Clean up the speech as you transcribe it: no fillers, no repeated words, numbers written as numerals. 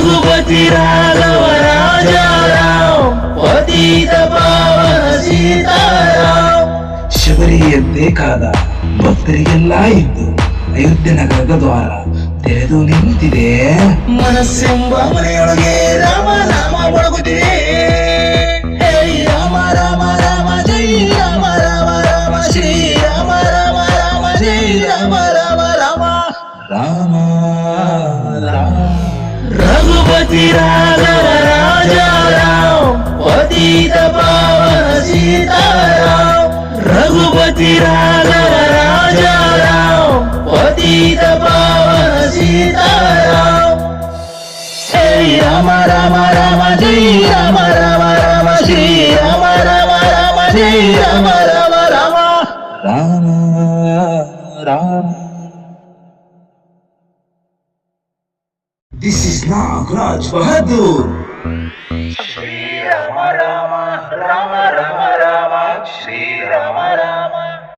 रघुपति राघव राजा राम पतित पावन सीताराम ಶಬರಿಯದ್ದೇ ಕಾದ ಭಕ್ತರಿಗೆಲ್ಲ ಇದ್ದು ಅಯೋಧ್ಯೆ ನಗರದ ದ್ವಾರ ತೆರೆದು ನಿಂತಿದೆ. ಮನಸ್ಸೆಂಬ ಮನೆಯೊಳಗೆ ರಾಮ ನಾಮ ಒಳಗುತ್ತಿದೆ. ಹೇ ರಾಮ ರಾಮ ರಾಮ ಜೈ ರಾಮ ರಾಮ ರಾಮ ಶ್ರೀ ರಾಮ ರಾಮ ರಾಮ ಜೈ ರಾಮ ರಾಮ ರಾಮ ರಾಮ ರಾಮ रघुपति राघव राजा राम पतित पावन सीताराम रघुपति राघव राजा राम पतित पावन सीताराम हे राम राम राम जय राम राम राम श्री राम राम राम जय Ram Ram Ram Rama Rama. This is Nagraj Bahadur. Shri Ram Ram Ram